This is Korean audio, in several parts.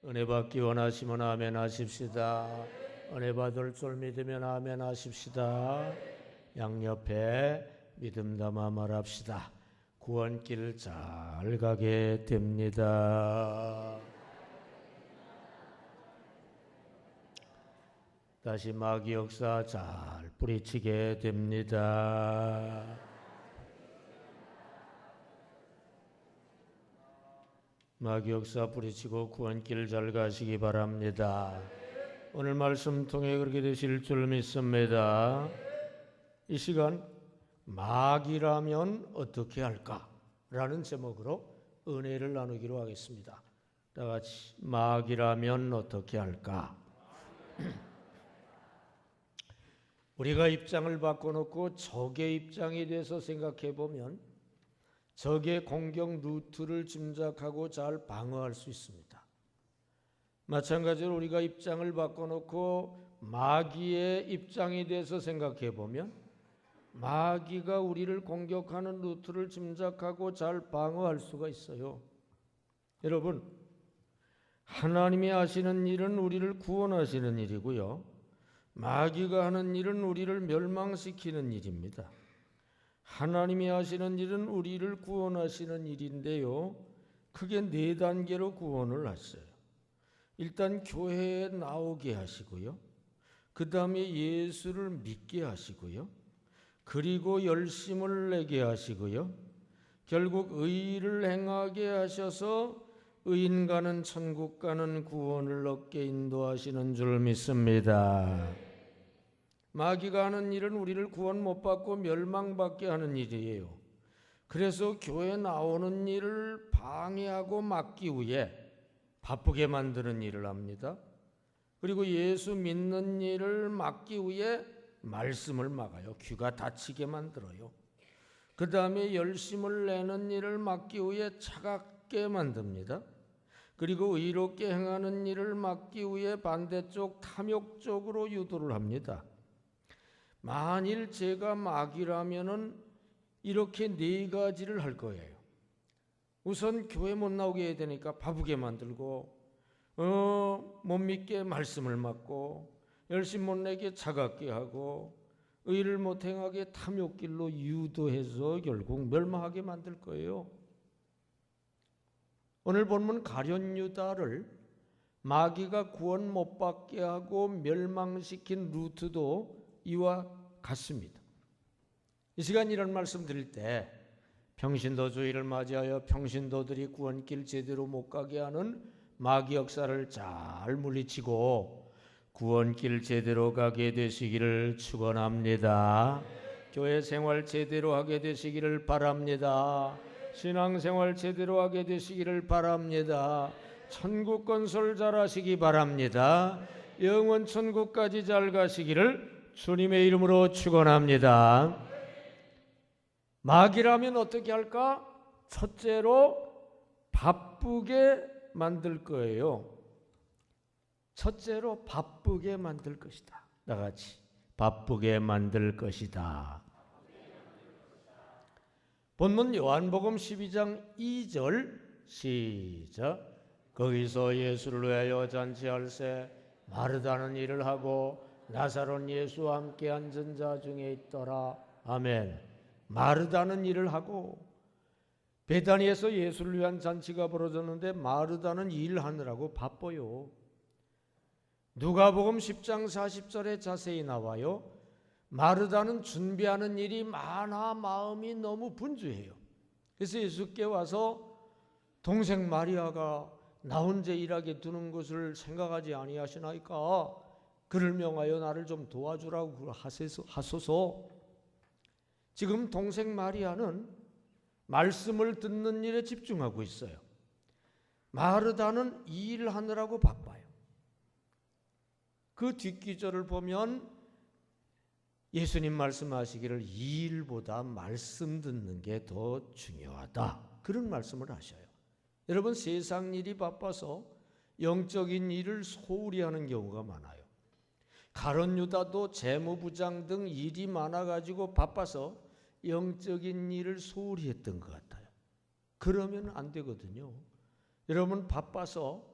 은혜 받기 원하시면 아멘 하십시다. 은혜 받을 줄 믿으면 아멘 하십시다. 양옆에 믿음 담아 말합시다. 구원길 잘 가게 됩니다. 다시 마귀 역사 잘 뿌리치게 됩니다. 마귀 역사 뿌리치고 구원길 잘 가시기 바랍니다. 오늘 말씀 통해 그렇게 되실 줄 믿습니다. 이 시간 마귀라면 어떻게 할까? 라는 제목으로 은혜를 나누기로 하겠습니다. 다 같이 마귀라면 어떻게 할까? 우리가 입장을 바꿔놓고 적의 입장에 대해서 생각해 보면 적의 공격 루트를 짐작하고 잘 방어할 수 있습니다. 마찬가지로 우리가 입장을 바꿔놓고 마귀의 입장에 대해서 생각해 보면 마귀가 우리를 공격하는 루트를 짐작하고 잘 방어할 수가 있어요. 여러분, 하나님이 하시는 일은 우리를 구원하시는 일이고요. 마귀가 하는 일은 우리를 멸망시키는 일입니다. 하나님이 하시는 일은 우리를 구원하시는 일인데요. 크게 4단계로 구원을 하셔요. 일단 교회에 나오게 하시고요. 그 다음에 예수를 믿게 하시고요. 그리고 열심을 내게 하시고요. 결국 의를 행하게 하셔서 의인 가는 천국 가는 구원을 얻게 인도하시는 줄 믿습니다. 마귀가 하는 일은 우리를 구원 못 받고 멸망받게 하는 일이에요. 그래서 교회 나오는 일을 방해하고 막기 위해 바쁘게 만드는 일을 합니다. 그리고 예수 믿는 일을 막기 위해 말씀을 막아요. 귀가 다치게 만들어요. 그 다음에 열심을 내는 일을 막기 위해 차갑게 만듭니다. 그리고 의롭게 행하는 일을 막기 위해 반대쪽 탐욕적으로 유도를 합니다. 만일 제가 마귀라면은 이렇게 4가지를 할 거예요. 우선 교회 못 나오게 해야 되니까 바쁘게 만들고 못 믿게 말씀을 막고 열심 못 내게 차갑게 하고 의를 못 행하게 탐욕길로 유도해서 결국 멸망하게 만들 거예요. 오늘 본문 가룟 유다를 마귀가 구원 못 받게 하고 멸망시킨 루트도 이와 같습니다. 이 시간 이런 말씀 드릴 때 평신도주의를 맞이하여 평신도들이 구원길 제대로 못 가게 하는 마귀 역사를 잘 물리치고 구원길 제대로 가게 되시기를 축원합니다. 교회 생활 제대로 하게 되시기를 바랍니다. 신앙생활 제대로 하게 되시기를 바랍니다. 천국 건설 잘 하시기 바랍니다. 영원 천국까지 잘 가시기를 주님의 이름으로 축원합니다. 마귀라면 어떻게 할까? 첫째로 바쁘게 만들 거예요. 첫째로 바쁘게 만들 것이다. 나같이 바쁘게 만들 것이다. 본문 요한복음 12장 2절 시작. 거기서 예수를 위하여 잔치할새 마르다는 일을 하고 나사로는 예수와 함께 앉은 자 중에 있더라. 아멘. 마르다는 일을 하고 베다니에서 예수를 위한 잔치가 벌어졌는데 마르다는 일하느라고 바빠요. 누가복음 10장 40절에 자세히 나와요. 마르다는 준비하는 일이 많아 마음이 너무 분주해요. 그래서 예수께 와서 동생 마리아가 나 혼자 일하게 두는 것을 생각하지 아니하시나이까? 그를 명하여 나를 좀 도와주라고 하소서. 지금 동생 마리아는 말씀을 듣는 일에 집중하고 있어요. 마르다는 일하느라고 바빠요. 그 뒷기절을 보면 예수님 말씀하시기를 일보다 말씀 듣는 게 더 중요하다. 그런 말씀을 하셔요. 여러분, 세상 일이 바빠서 영적인 일을 소홀히 하는 경우가 많아요. 가룟 유다도 재무부장 등 일이 많아가지고 바빠서 영적인 일을 소홀히 했던 것 같아요. 그러면 안 되거든요. 여러분, 바빠서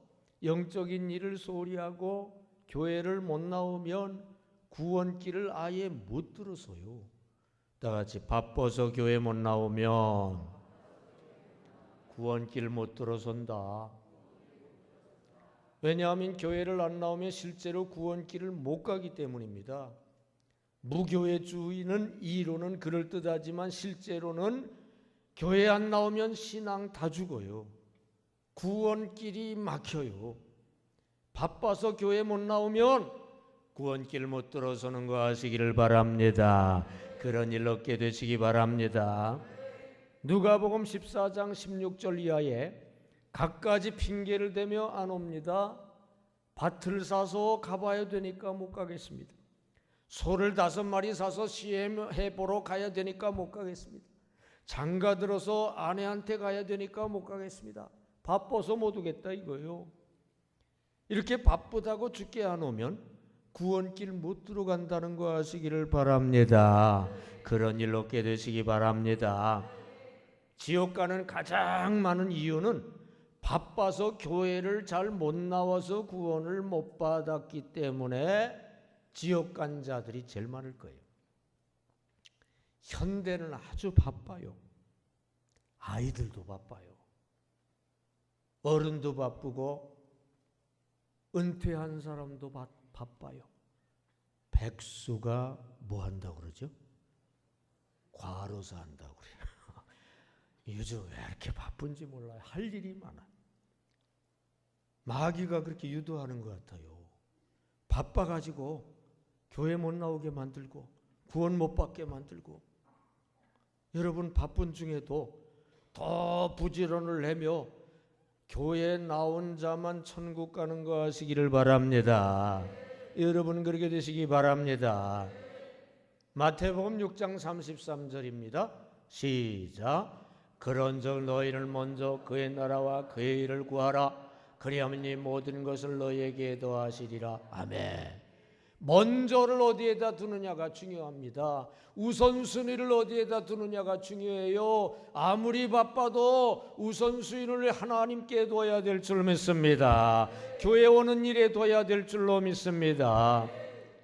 영적인 일을 소홀히 하고 교회를 못 나오면 구원길을 아예 못 들어서요. 다 같이 바빠서 교회 못 나오면 구원길 못 들어선다. 왜냐하면 교회를 안 나오면 실제로 구원길을 못 가기 때문입니다. 무교회주의는 이론은 그럴듯하지만 실제로는 교회 안 나오면 신앙 다 죽어요. 구원길이 막혀요. 바빠서 교회 못 나오면 구원길 못 들어서는 거 아시기를 바랍니다. 그런 일 없게 되시기 바랍니다. 누가복음 14장 16절 이하에 갖가지 핑계를 대며 안 옵니다. 밭을 사서 가봐야 되니까 못 가겠습니다. 소를 5마리 사서 시험해 보러 가야 되니까 못 가겠습니다. 장가 들어서 아내한테 가야 되니까 못 가겠습니다. 바빠서 못 오겠다 이거요. 이렇게 바쁘다고 죽게 안 오면 구원길 못 들어간다는 거 아시기를 바랍니다. 그런 일 없게 되시기 바랍니다. 지옥 가는 가장 많은 이유는 바빠서 교회를 잘 못 나와서 구원을 못 받았기 때문에 지옥 간 자들이 제일 많을 거예요. 현대는 아주 바빠요. 아이들도 바빠요. 어른도 바쁘고 은퇴한 사람도 바빠요. 백수가 뭐 한다고 그러죠? 과로사 한다고 그래요. 요즘 왜 이렇게 바쁜지 몰라요. 할 일이 많아요. 마귀가 그렇게 유도하는 것 같아요. 바빠가지고 교회 못 나오게 만들고 구원 못 받게 만들고, 여러분 바쁜 중에도 더 부지런을 하며 교회에 나온 자만 천국 가는 거 하시기를 바랍니다. 여러분 그렇게 되시기 바랍니다. 마태복음 6장 33절입니다. 시작. 그런즉 너희를 먼저 그의 나라와 그의 일을 구하라. 그리하면 이 모든 것을 너희에게 더하시리라. 아멘. 먼저를 어디에다 두느냐가 중요합니다. 우선순위를 어디에다 두느냐가 중요해요. 아무리 바빠도 우선순위를 하나님께 둬야 될 줄 믿습니다. 교회 오는 일에 둬야 될 줄로 믿습니다.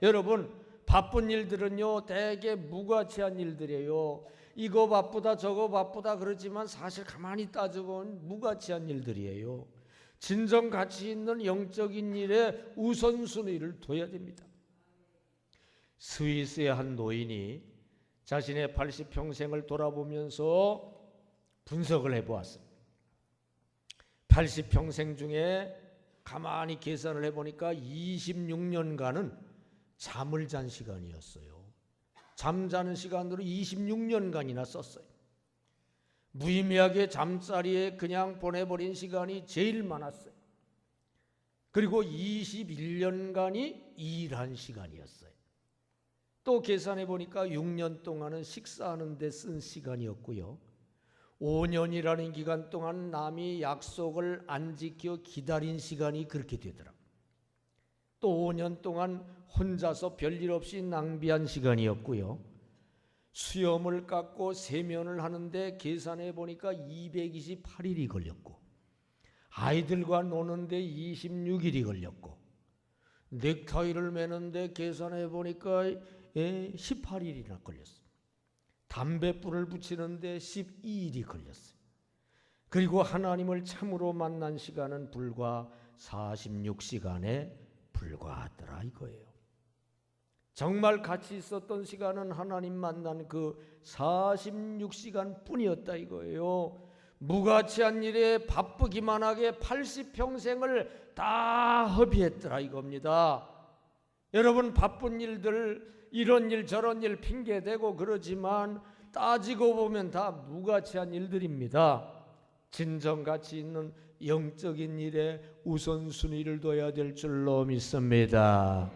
여러분 바쁜 일들은요 대개 무가치한 일들이에요. 이거 바쁘다 저거 바쁘다 그러지만 사실 가만히 따져보면 무가치한 일들이에요. 진정 가치 있는 영적인 일에 우선순위를 둬야 됩니다. 스위스의 한 노인이 자신의 80평생을 돌아보면서 분석을 해보았습니다. 80평생 중에 가만히 계산을 해보니까 26년간은 잠을 잔 시간이었어요. 잠자는 시간으로 26년간이나 썼어요. 무의미하게 잠자리에 그냥 보내버린 시간이 제일 많았어요. 그리고 21년간이 일한 시간이었어요. 또 계산해 보니까 6년 동안은 식사하는 데 쓴 시간이었고요. 5년이라는 기간 동안 남이 약속을 안 지켜 기다린 시간이 그렇게 되더라고요. 또 5년 동안 혼자서 별일 없이 낭비한 시간이었고요. 수염을 깎고 세면을 하는데 계산해 보니까 228일이 걸렸고, 아이들과 노는데 26일이 걸렸고, 넥타이를 매는데 계산해 보니까 18일이나 걸렸어요. 담뱃불을 붙이는데 12일이 걸렸어요. 그리고 하나님을 참으로 만난 시간은 불과 46시간에 불과하더라 이거예요. 정말 가치 있었던 시간은 하나님 만난 그 46시간 뿐이었다 이거예요. 무가치한 일에 바쁘기만 하게 80평생을 다 허비했더라 이겁니다. 여러분 바쁜 일들 이런 일 저런 일 핑계대고 그러지만 따지고 보면 다 무가치한 일들입니다. 진정 가치 있는 영적인 일에 우선순위를 둬야 될 줄로 믿습니다.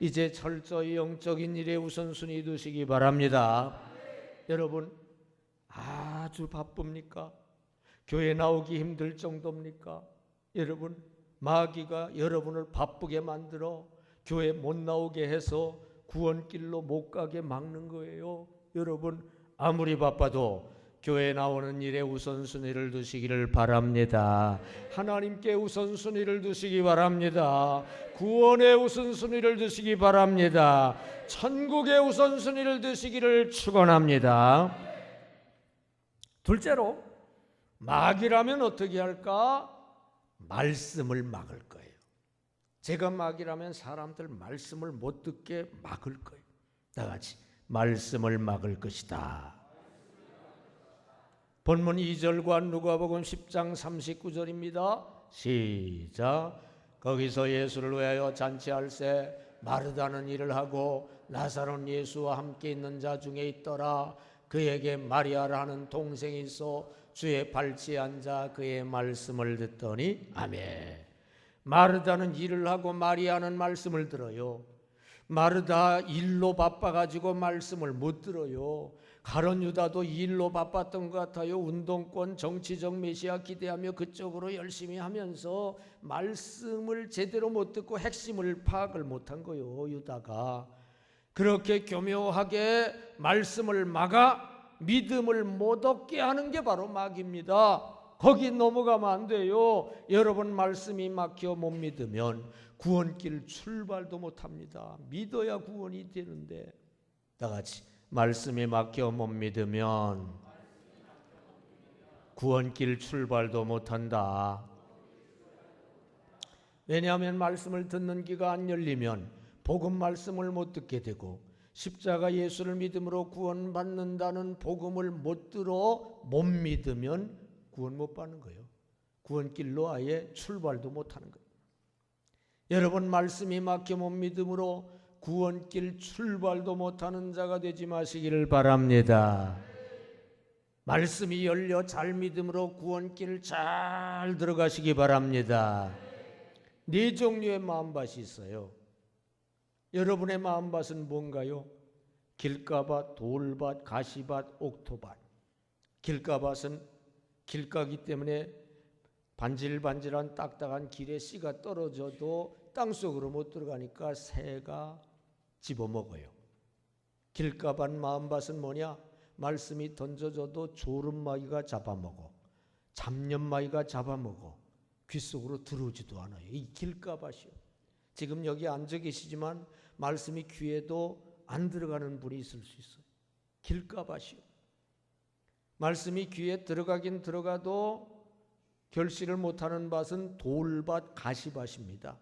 이제 철저히 영적인 일에 우선순위 두시기 바랍니다. 여러분 아주 바쁩니까? 교회 나오기 힘들 정도입니까? 여러분 마귀가 여러분을 바쁘게 만들어 교회 못 나오게 해서 구원길로 못 가게 막는 거예요. 여러분 아무리 바빠도 교회 나오는 일에 우선순위를 두시기를 바랍니다. 하나님께 우선순위를 두시기 바랍니다. 구원의 우선순위를 두시기 바랍니다. 천국의 우선순위를 두시기를 축원합니다. 둘째로, 마귀라면 어떻게 할까? 말씀을 막을 거예요. 제가 마귀라면 사람들 말씀을 못 듣게 막을 거예요. 다 같이 말씀을 막을 것이다. 본문 2절과 누가복음 10장 39절입니다. 시작. 거기서 예수를 위하여 잔치할새 마르다는 일을 하고 나사로는 예수와 함께 있는 자 중에 있더라. 그에게 마리아라는 동생이 있어 주의 발치에 앉아 그의 말씀을 듣더니 아멘. 마르다는 일을 하고 마리아는 말씀을 들어요. 마르다 일로 바빠가지고 말씀을 못 들어요. 가룟 유다도 일로 바빴던 것 같아요. 운동권, 정치적 메시아 기대하며 그쪽으로 열심히 하면서 말씀을 제대로 못 듣고 핵심을 파악을 못한 거예요. 유다가 그렇게 교묘하게 말씀을 막아 믿음을 못 얻게 하는 게 바로 마귀입니다. 거기 넘어가면 안 돼요. 여러분, 말씀이 막혀 못 믿으면 구원길 출발도 못합니다. 믿어야 구원이 되는데. 다 같이 말씀이 막혀 못 믿으면 구원길 출발도 못한다. 왜냐하면 말씀을 듣는 귀가 안 열리면 복음 말씀을 못 듣게 되고, 십자가 예수를 믿음으로 구원받는다는 복음을 못 들어 못 믿으면 구원 못 받는 거예요. 구원길로 아예 출발도 못하는 거예요. 여러분, 말씀이 막혀 못 믿음으로 구원길 출발도 못하는 자가 되지 마시기를 바랍니다. 말씀이 열려 잘 믿음으로 구원길 잘 들어가시기 바랍니다. 네 종류의 마음밭이 있어요. 여러분의 마음밭은 뭔가요? 길가밭, 돌밭, 가시밭, 옥토밭. 길가밭은 길가기 때문에 반질반질한 딱딱한 길에 씨가 떨어져도 땅속으로 못 들어가니까 새가 집어먹어요. 길가밭 마음밭은 뭐냐? 말씀이 던져져도 조름마귀가 잡아먹어, 잡념마귀가 잡아먹어, 귀 속으로 들어오지도 않아요. 이 길가밭이요. 지금 여기 앉아 계시지만 말씀이 귀에도 안 들어가는 분이 있을 수 있어요. 길가밭이요. 말씀이 귀에 들어가긴 들어가도 결실을 못하는 밭은 돌밭, 가시밭입니다.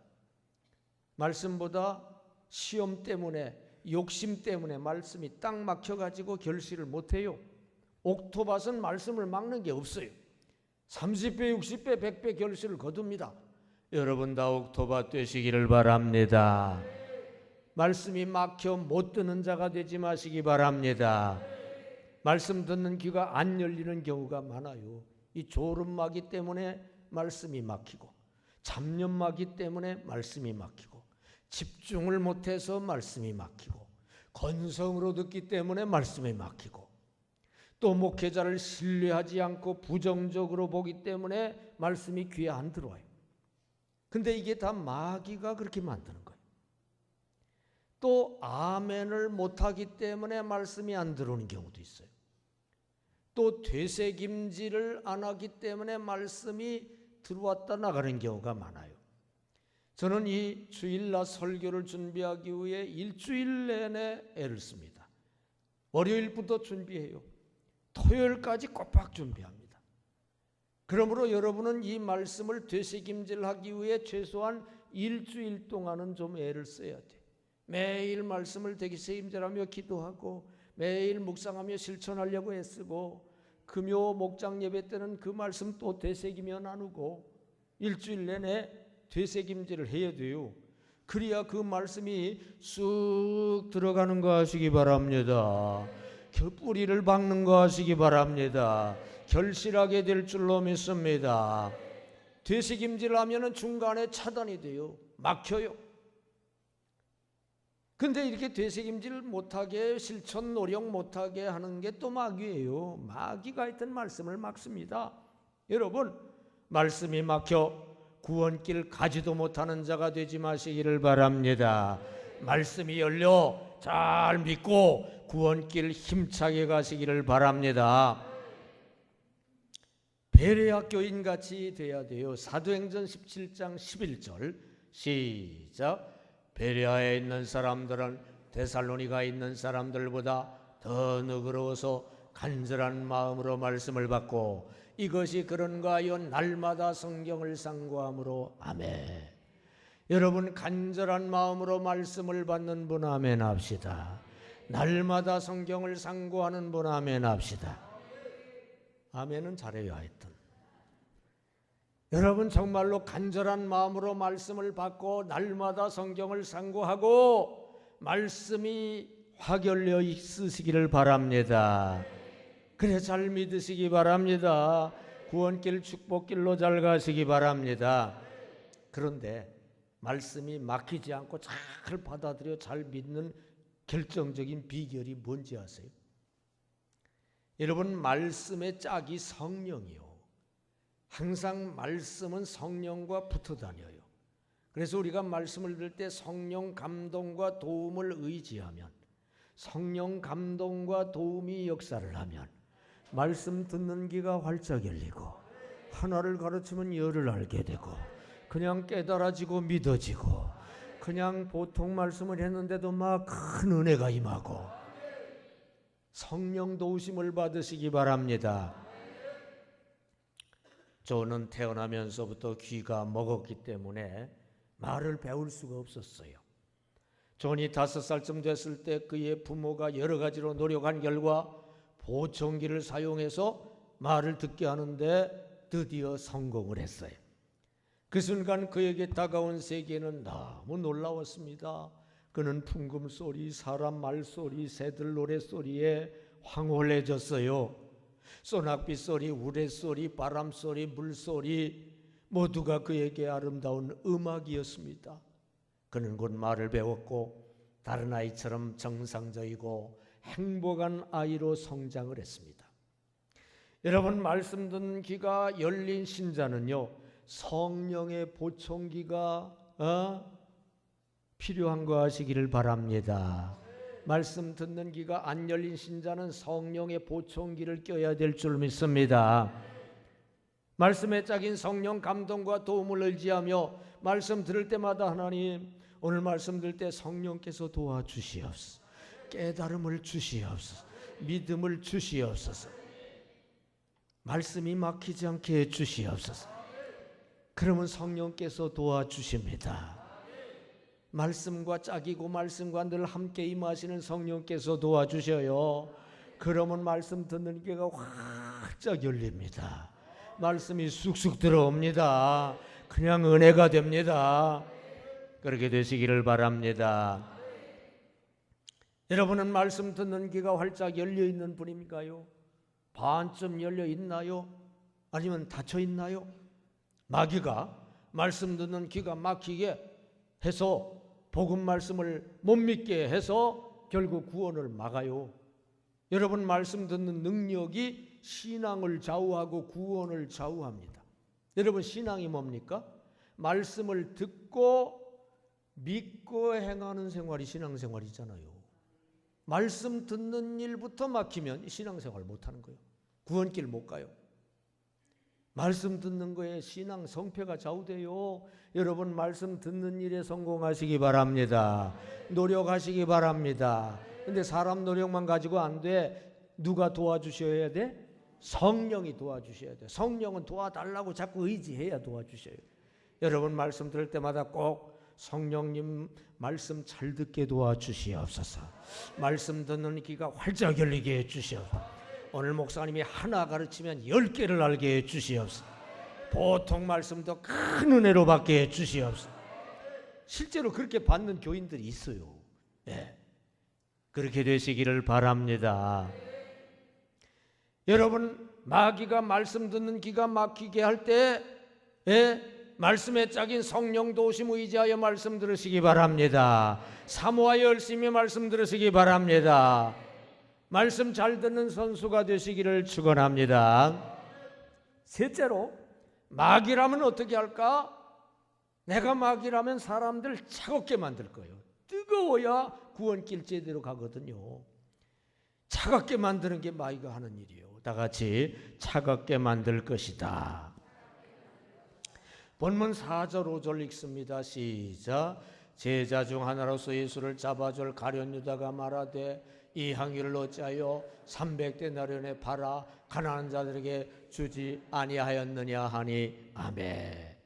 말씀보다 시험 때문에, 욕심 때문에 말씀이 딱 막혀가지고 결실을 못해요. 옥토밭은 말씀을 막는 게 없어요. 30배, 60배, 100배 결실을 거둡니다. 여러분 다 옥토밭 되시기를 바랍니다. 말씀이 막혀 못 듣는 자가 되지 마시기 바랍니다. 말씀 듣는 귀가 안 열리는 경우가 많아요. 이 조름마귀 때문에 말씀이 막히고, 잡념마귀 때문에 말씀이 막히고, 집중을 못해서 말씀이 막히고, 건성으로 듣기 때문에 말씀이 막히고, 또 목회자를 신뢰하지 않고 부정적으로 보기 때문에 말씀이 귀에 안 들어와요. 근데 이게 다 마귀가 그렇게 만드는 거예요. 또 아멘을 못하기 때문에 말씀이 안 들어오는 경우도 있어요. 또 되새김질을 안 하기 때문에 말씀이 들어왔다 나가는 경우가 많아요. 저는 이 주일날 설교를 준비하기 위해 일주일 내내 애를 씁니다. 월요일부터 준비해요. 토요일까지 꼬박 준비합니다. 그러므로 여러분은 이 말씀을 되새김질하기 위해 최소한 일주일 동안은 좀 애를 써야 돼요. 매일 말씀을 되새김질하며 기도하고, 매일 묵상하며 실천하려고 애쓰고, 금요 목장 예배 때는 그 말씀 또 되새기며 나누고, 일주일 내내 되새김질을 해야 돼요. 그래야 그 말씀이 쑥 들어가는 거 하시기 바랍니다. 뿌리를 박는 거 하시기 바랍니다. 결실하게 될 줄로 믿습니다. 되새김질을 하면 중간에 차단이 돼요. 막혀요. 근데 이렇게 되새김질 못하게, 실천 노력 못하게 하는 게 또 마귀예요. 마귀가 하여튼 말씀을 막습니다. 여러분, 말씀이 막혀 구원길 가지도 못하는 자가 되지 마시기를 바랍니다. 말씀이 열려 잘 믿고 구원길 힘차게 가시기를 바랍니다. 베레아 교인같이 돼야 돼요. 사도행전 17장 11절 시작. 베레아에 있는 사람들은 데살로니가에 있는 사람들보다 더 너그러워서 간절한 마음으로 말씀을 받고 이것이 그런가 하여 날마다 성경을 상고함으로. 아멘. 여러분, 간절한 마음으로 말씀을 받는 분 아멘 합시다. 날마다 성경을 상고하는 분 아멘 합시다. 아멘은 잘해요. 하여튼 여러분 정말로 간절한 마음으로 말씀을 받고 날마다 성경을 상고하고 말씀이 화결되어 있으시기를 바랍니다. 그래 잘 믿으시기 바랍니다. 구원길 축복길로 잘 가시기 바랍니다. 그런데 말씀이 막히지 않고 잘 받아들여 잘 믿는 결정적인 비결이 뭔지 아세요? 여러분, 말씀의 짝이 성령이요. 항상 말씀은 성령과 붙어 다녀요. 그래서 우리가 말씀을 들을 때 성령 감동과 도움을 의지하면, 성령 감동과 도움이 역사를 하면 말씀 듣는 귀가 활짝 열리고 하나를 가르치면 열을 알게 되고 그냥 깨달아지고 믿어지고 그냥 보통 말씀을 했는데도 막 큰 은혜가 임하고 성령 도우심을 받으시기 바랍니다. 저는 태어나면서부터 귀가 먹었기 때문에 말을 배울 수가 없었어요. 존이 5살쯤 됐을 때 그의 부모가 여러 가지로 노력한 결과 보청기를 사용해서 말을 듣게 하는데 드디어 성공을 했어요. 그 순간 그에게 다가온 세계는 너무 놀라웠습니다. 그는 풍금소리, 사람 말소리, 새들 노래소리에 황홀해졌어요. 소낙비 소리, 우레소리, 바람소리, 물소리 모두가 그에게 아름다운 음악이었습니다. 그는 곧 말을 배웠고 다른 아이처럼 정상적이고 행복한 아이로 성장을 했습니다. 여러분, 말씀 듣는 귀가 열린 신자는요, 성령의 보청기가 필요한 거 하시기를 바랍니다. 말씀 듣는 귀가 안 열린 신자는 성령의 보청기를 껴야 될 줄 믿습니다. 말씀의 짝인 성령 감동과 도움을 의지하며 말씀 들을 때마다 하나님, 오늘 말씀 들을 때 성령께서 도와주시옵소서, 깨달음을 주시옵소서, 믿음을 주시옵소서, 말씀이 막히지 않게 해주시옵소서. 그러면 성령께서 도와주십니다. 말씀과 짝이고 말씀과 늘 함께 임하시는 성령께서 도와주셔요. 그러면 말씀 듣는 귀가 활짝 열립니다. 말씀이 쑥쑥 들어옵니다. 그냥 은혜가 됩니다. 그렇게 되시기를 바랍니다. 여러분은 말씀 듣는 귀가 활짝 열려 있는 분인가요? 반쯤 열려 있나요? 아니면 닫혀 있나요? 마귀가 말씀 듣는 귀가 막히게 해서 복음 말씀을 못 믿게 해서 결국 구원을 막아요. 여러분, 말씀 듣는 능력이 신앙을 좌우하고 구원을 좌우합니다. 여러분, 신앙이 뭡니까? 말씀을 듣고 믿고 행하는 생활이 신앙생활이잖아요. 말씀 듣는 일부터 막히면 신앙생활 못하는 거예요. 구원길 못 가요. 말씀 듣는 거에 신앙 성패가 좌우돼요. 여러분, 말씀 듣는 일에 성공하시기 바랍니다. 노력하시기 바랍니다. 근데 사람 노력만 가지고 안 돼. 누가 도와주셔야 돼? 성령이 도와주셔야 돼. 성령은 도와달라고 자꾸 의지해야 도와주셔요. 여러분, 말씀 들을 때마다 꼭 성령님 말씀 잘 듣게 도와주시옵소서. 말씀 듣는 귀가 활짝 열리게 해주시옵소서. 오늘 목사님이 하나 가르치면 10개를 알게 해주시옵소서. 보통 말씀도 큰 은혜로 받게 해주시옵소서. 실제로 그렇게 받는 교인들이 있어요. 네. 그렇게 되시기를 바랍니다. 여러분, 마귀가 말씀 듣는 귀가 막히게 할 때 말씀의 짝인 성령 도우심 의지하여 말씀 들으시기 바랍니다. 사모하여 열심히 말씀 들으시기 바랍니다. 말씀 잘 듣는 선수가 되시기를 축원합니다. 셋째로, 마귀라면 어떻게 할까? 내가 마귀라면 사람들 차갑게 만들 거예요. 뜨거워야 구원길 제대로 가거든요. 차갑게 만드는 게 마귀가 하는 일이에요. 다 같이 차갑게 만들 것이다. 본문 4절 5절 읽습니다. 시작. 제자 중 하나로서 예수를 잡아줄 가룟 유다가 말하되 이 향유를 어찌하여 300데나리온에 팔아 가난한 자들에게 주지 아니하였느냐 하니 아멘.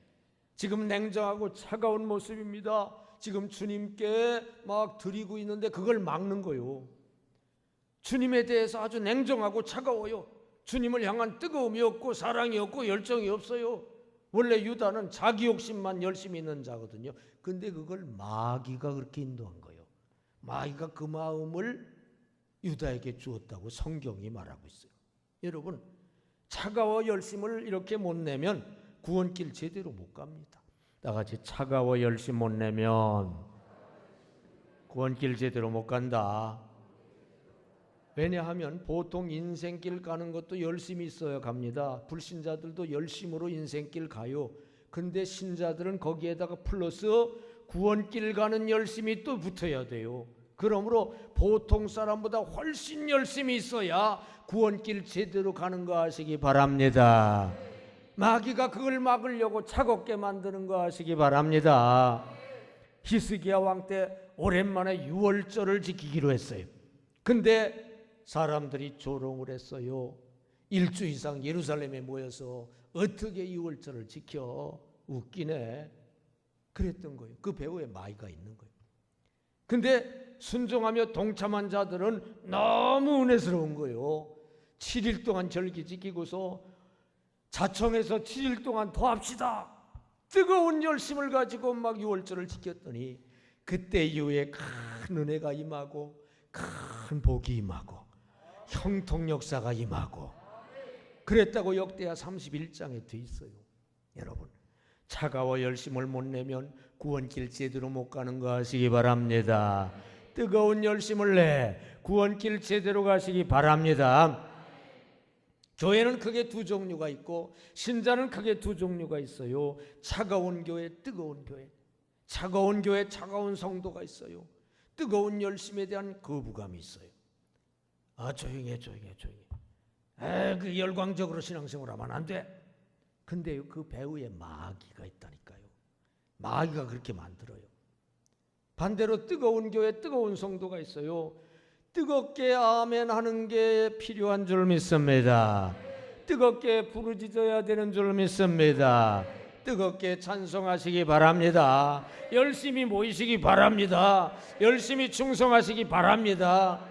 지금 냉정하고 차가운 모습입니다. 지금 주님께 막 드리고 있는데 그걸 막는 거요. 주님에 대해서 아주 냉정하고 차가워요. 주님을 향한 뜨거움이 없고 사랑이 없고 열정이 없어요. 원래 유다는 자기 욕심만 열심히 있는 자거든요. 근데 그걸 마귀가 그렇게 인도한 거예요. 마귀가 그 마음을 유다에게 주었다고 성경이 말하고 있어요. 여러분, 차가워 열심을 이렇게 못 내면 구원길 제대로 못 갑니다. 다 같이 차가워 열심 못 내면 구원길 제대로 못 간다. 왜냐하면 보통 인생길 가는 것도 열심히 있어야 갑니다. 불신자들도 열심으로 인생길 가요. 근데 신자들은 거기에다가 플러스 구원길 가는 열심이 또 붙어야 돼요. 그러므로 보통 사람보다 훨씬 열심히 있어야 구원길 제대로 가는 거 아시기 바랍니다. 마귀가 그걸 막으려고 차갑게 만드는 거 아시기 바랍니다. 히스기야 왕 때 오랜만에 유월절을 지키기로 했어요. 근데 사람들이 조롱을 했어요. 일주 이상 예루살렘에 모여서 어떻게 유월절을 지켜? 웃기네. 그랬던 거예요. 그 배후에 마귀가 있는 거예요. 근데 순종하며 동참한 자들은 너무 은혜스러운 거예요. 7일 동안 절기 지키고서 자청해서 7일 동안 더 합시다. 뜨거운 열심을 가지고 막 유월절을 지켰더니 그때 이후에 큰 은혜가 임하고 큰 복이 임하고 형통 역사가 임하고 그랬다고 역대하 31장에 돼 있어요. 여러분, 차가워 열심을 못 내면 구원길 제대로 못 가는 거 아시기 바랍니다. 뜨거운 열심을 내 구원길 제대로 가시기 바랍니다. 교회는 크게 두 종류가 있고 신자는 크게 두 종류가 있어요. 차가운 교회, 뜨거운 교회. 차가운 교회, 차가운 성도가 있어요. 뜨거운 열심에 대한 거부감이 있어요. 조용해. 그 열광적으로 신앙생활하면 안 돼. 근데 그 배후에 마귀가 있다니까요. 마귀가 그렇게 만들어요. 반대로 뜨거운 교회, 뜨거운 성도가 있어요. 뜨겁게 아멘 하는 게 필요한 줄 믿습니다. 뜨겁게 부르짖어야 되는 줄 믿습니다. 뜨겁게 찬송하시기 바랍니다. 열심히 모이시기 바랍니다. 열심히 충성하시기 바랍니다.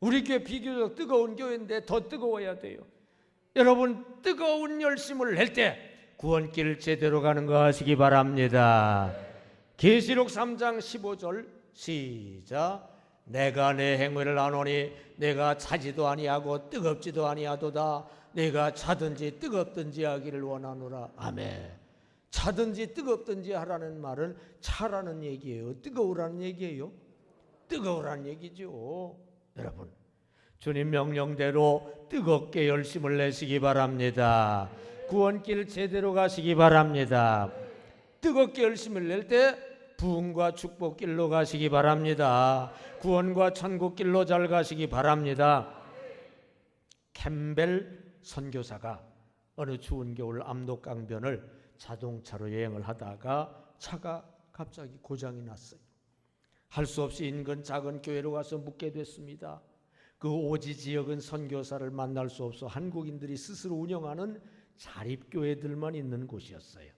우리 교회 비교적 뜨거운 교회인데 더 뜨거워야 돼요. 여러분, 뜨거운 열심을 낼 때 구원길 제대로 가는 거 하시기 바랍니다. 계시록 3장 15절 시작. 내가 내 행위를 아노니 내가 차지도 아니하고 뜨겁지도 아니하도다. 내가 차든지 뜨겁든지 하기를 원하노라. 아멘. 차든지 뜨겁든지 하라는 말은 차라는 얘기예요? 뜨거우라는 얘기예요? 뜨거우라는 얘기죠. 여러분, 주님 명령대로 뜨겁게 열심을 내시기 바랍니다. 구원길 제대로 가시기 바랍니다. 뜨겁게 열심을 낼 때 부흥과 축복길로 가시기 바랍니다. 구원과 천국길로 잘 가시기 바랍니다. 캠벨 선교사가 어느 추운 겨울 압록강변을 자동차로 여행을 하다가 차가 갑자기 고장이 났어요. 할 수 없이 인근 작은 교회로 가서 묵게 됐습니다. 그 오지 지역은 선교사를 만날 수 없어 한국인들이 스스로 운영하는 자립교회들만 있는 곳이었어요.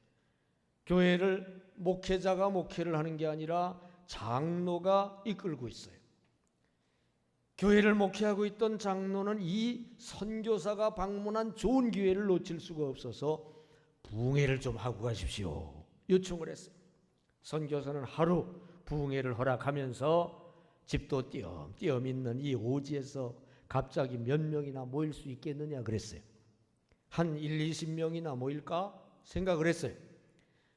교회를 목회자가 목회를 하는 게 아니라 장로가 이끌고 있어요. 교회를 목회하고 있던 장로는 이 선교사가 방문한 좋은 기회를 놓칠 수가 없어서 부흥회를 좀 하고 가십시오 요청을 했어요. 선교사는 하루 부흥회를 허락하면서 집도 띄엄띄엄 있는 이 오지에서 갑자기 몇 명이나 모일 수 있겠느냐 그랬어요. 한 20명이나 모일까 생각을 했어요.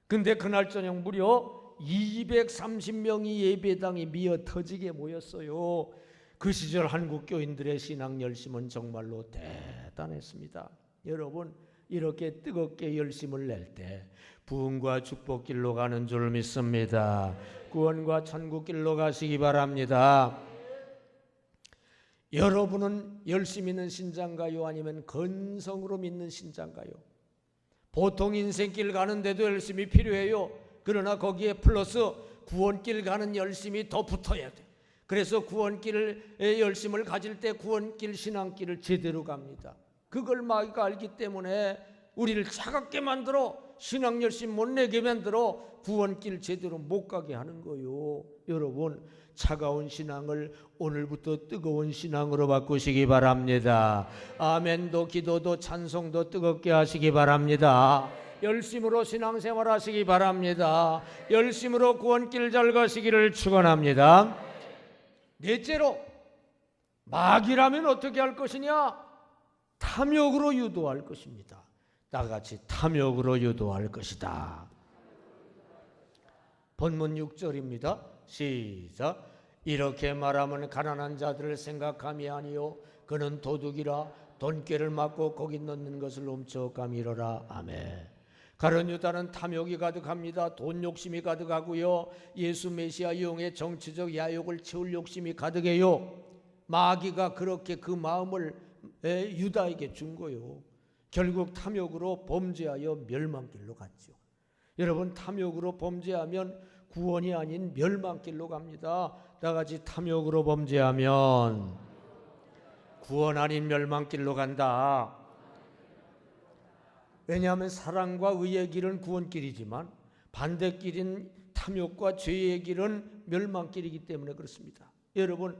근데 그날 저녁 무려 230명이 예배당이 미어 터지게 모였어요. 그 시절 한국 교인들의 신앙 열심은 정말로 대단했습니다. 여러분, 이렇게 뜨겁게 열심을 낼 때 부흥과 축복길로 가는 줄 믿습니다. 구원과 천국길로 가시기 바랍니다. 여러분은 열심히 있는 신자인가요? 아니면 건성으로 믿는 신자인가요? 보통 인생길 가는데도 열심히 필요해요. 그러나 거기에 플러스 구원길 가는 열심이 더 붙어야 돼. 그래서 구원길의 열심을 가질 때 구원길 신앙길을 제대로 갑니다. 그걸 마귀가 알기 때문에 우리를 차갑게 만들어 신앙 열심 못 내게 만들어 구원길 제대로 못 가게 하는 거요. 여러분, 차가운 신앙을 오늘부터 뜨거운 신앙으로 바꾸시기 바랍니다. 아멘도 기도도 찬송도 뜨겁게 하시기 바랍니다. 열심으로 신앙생활 하시기 바랍니다. 열심으로 구원길 잘 가시기를 축원합니다. 넷째로, 마귀라면 어떻게 할 것이냐? 탐욕으로 유도할 것입니다. 나같이 탐욕으로 유도할 것이다. 본문 6절입니다. 시작. 이렇게 말하면 가난한 자들을 생각함이 아니요 그는 도둑이라 돈꾀를 맞고 거기 넣는 것을 훔쳐가미러라. 아멘. 가룟 유다는 탐욕이 가득합니다. 돈 욕심이 가득하고요, 예수 메시아 이용의 정치적 야욕을 채울 욕심이 가득해요. 마귀가 그렇게 그 마음을 유다에게 준 거요. 결국 탐욕으로 범죄하여 멸망길로 갔죠. 여러분, 탐욕으로 범죄하면 구원이 아닌 멸망길로 갑니다. 나같이 탐욕으로 범죄하면 구원 아닌 멸망길로 간다. 왜냐하면 사랑과 의의 길은 구원길이지만 반대길인 탐욕과 죄의 길은 멸망길이기 때문에 그렇습니다. 여러분,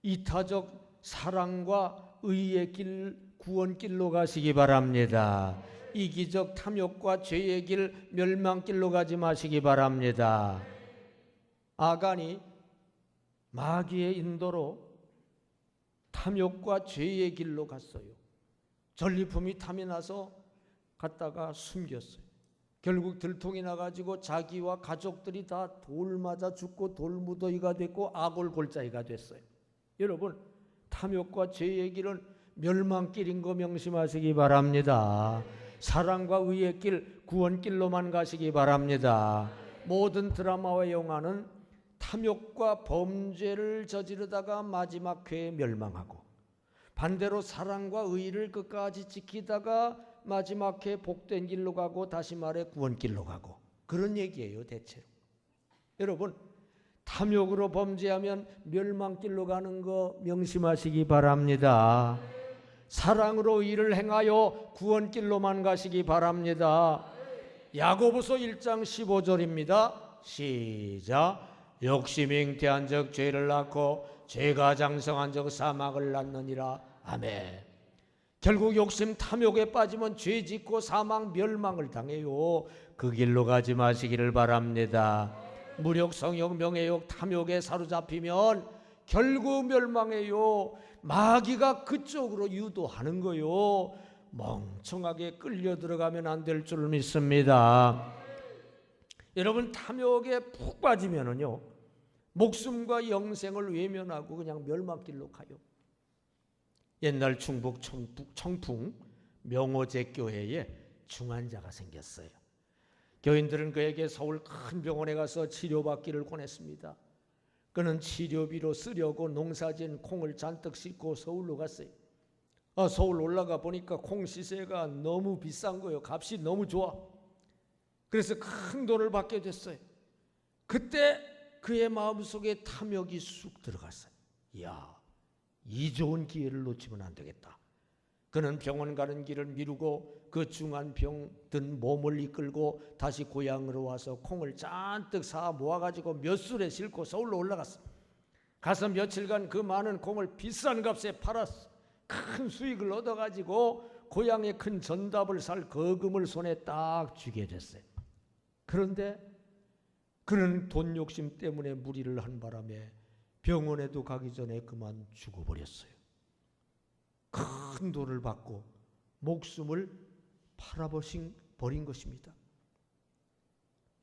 이타적 사랑과 의의 길, 구원길로 가시기 바랍니다. 이기적 탐욕과 죄의 길, 멸망길로 가지 마시기 바랍니다. 아간이 마귀의 인도로 탐욕과 죄의 길로 갔어요. 전리품이 탐이 나서 갔다가 숨겼어요. 결국 들통이 나가지고 자기와 가족들이 다 돌 맞아 죽고 돌무더기가 됐고 아골골짜기가 됐어요. 여러분, 탐욕과 죄의 길은 멸망길인 거 명심하시기 바랍니다. 사랑과 의의 길, 구원길로만 가시기 바랍니다. 모든 드라마와 영화는 탐욕과 범죄를 저지르다가 마지막 회에 멸망하고, 반대로 사랑과 의를 끝까지 지키다가 마지막 회 복된 길로 가고, 다시 말해 구원길로 가고, 그런 얘기예요 대체로. 여러분, 탐욕으로 범죄하면 멸망길로 가는 거 명심하시기 바랍니다. 사랑으로 일을 행하여 구원길로만 가시기 바랍니다. 야고보서 1장 15절입니다. 시작. 욕심이 잉태한 적 죄를 낳고 죄가 장성한 적 사망을 낳느니라. 아멘. 결국 욕심 탐욕에 빠지면 죄 짓고 사망 멸망을 당해요. 그 길로 가지 마시기를 바랍니다. 무력, 성욕, 명예욕, 탐욕에 사로잡히면 결국 멸망해요. 마귀가 그쪽으로 유도하는 거요. 멍청하게 끌려 들어가면 안 될 줄 믿습니다. 여러분, 탐욕에 푹 빠지면은요, 목숨과 영생을 외면하고 그냥 멸망길로 가요. 옛날 충북 청풍 명호제교회에 중환자가 생겼어요. 교인들은 그에게 서울 큰 병원에 가서 치료받기를 권했습니다. 그는 치료비로 쓰려고 농사진 콩을 잔뜩 싣고 서울로 갔어요. 서울 올라가 보니까 콩 시세가 너무 비싼 거예요. 값이 너무 좋아. 그래서 큰 돈을 받게 됐어요. 그때 그의 마음속에 탐욕이 쑥 들어갔어요. 이야, 이 좋은 기회를 놓치면 안 되겠다. 그는 병원 가는 길을 미루고 그 중한 병 든 몸을 이끌고 다시 고향으로 와서 콩을 잔뜩 사 모아가지고 몇 술에 싣고 서울로 올라갔어. 가서 며칠간 그 많은 콩을 비싼 값에 팔았어. 큰 수익을 얻어가지고 고향에 큰 전답을 살 거금을 손에 딱 쥐게 됐어요. 그런데 그는 돈 욕심 때문에 무리를 한 바람에 병원에도 가기 전에 그만 죽어버렸어요. 큰 돈을 받고 목숨을 팔아버린 것입니다.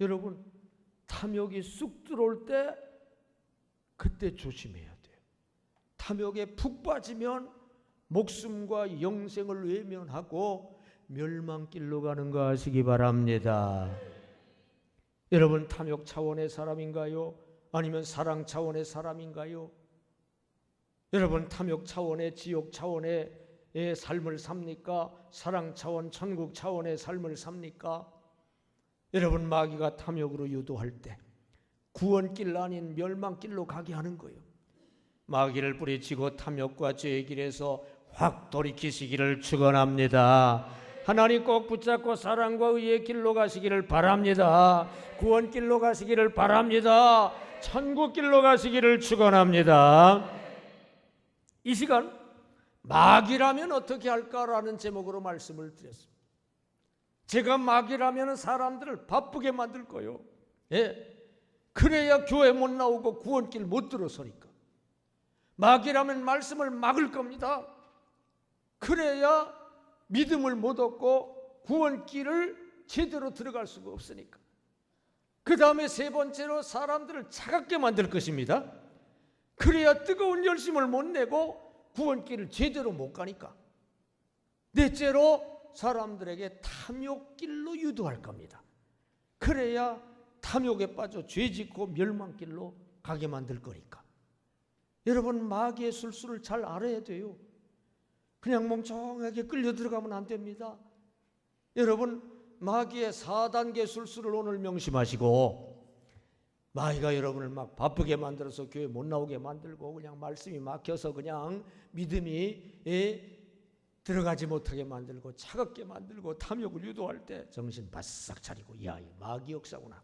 여러분, 탐욕이 쑥 들어올 때 그때 조심해야 돼요. 탐욕에 푹 빠지면 목숨과 영생을 외면하고 멸망길로 가는 거 아시기 바랍니다. 여러분, 탐욕 차원의 사람인가요? 아니면 사랑 차원의 사람인가요? 여러분, 탐욕 차원의 지옥 차원의 삶을 삽니까? 사랑 차원, 천국 차원의 삶을 삽니까? 여러분, 마귀가 탐욕으로 유도할 때 구원길 아닌 멸망길로 가게 하는 거예요. 마귀를 뿌리치고 탐욕과 죄의 길에서 확 돌이키시기를 축원합니다. 하나님 꼭 붙잡고 사랑과 의의 길로 가시기를 바랍니다. 구원길로 가시기를 바랍니다. 천국길로 가시기를 축원합니다. 이 시간 마귀라면 어떻게 할까라는 제목으로 말씀을 드렸습니다. 제가 마귀라면 사람들을 바쁘게 만들 거예요. 그래야 교회 못 나오고 구원길 못 들어서니까. 마귀라면 말씀을 막을 겁니다. 그래야 믿음을 못 얻고 구원길을 제대로 들어갈 수가 없으니까. 그 다음에 세 번째로 사람들을 차갑게 만들 것입니다. 그래야 뜨거운 열심을 못 내고 구원길을 제대로 못 가니까. 넷째로 사람들에게 탐욕길로 유도할 겁니다. 그래야 탐욕에 빠져 죄짓고 멸망길로 가게 만들 거니까. 여러분, 마귀의 술수를 잘 알아야 돼요. 그냥 멍청하게 끌려 들어가면 안 됩니다. 여러분, 마귀의 4단계 술수를 오늘 명심하시고, 마귀가 여러분을 막 바쁘게 만들어서 교회 못 나오게 만들고 그냥 말씀이 막혀서 그냥 믿음이 들어가지 못하게 만들고 차갑게 만들고 탐욕을 유도할 때 정신 바싹 차리고, 야, 이 마귀 역사구나.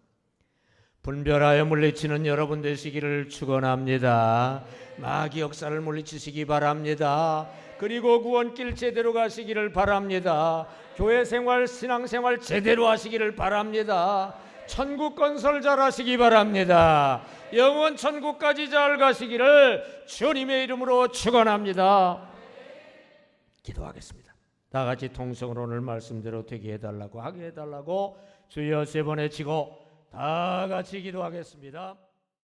분별하여 물리치는 여러분 되시기를 축원합니다. 마귀 역사를 물리치시기 바랍니다. 그리고 구원길 제대로 가시기를 바랍니다. 교회 생활, 신앙생활 제대로 하시기를 바랍니다. 천국 건설 잘 하시기 바랍니다. 영원 천국까지 잘 가시기를 주님의 이름으로 축원합니다. 기도하겠습니다. 다 같이 통성으로 오늘 말씀대로 되게 해달라고, 하게 해달라고 주여 세 번 외치고 다 같이 기도하겠습니다.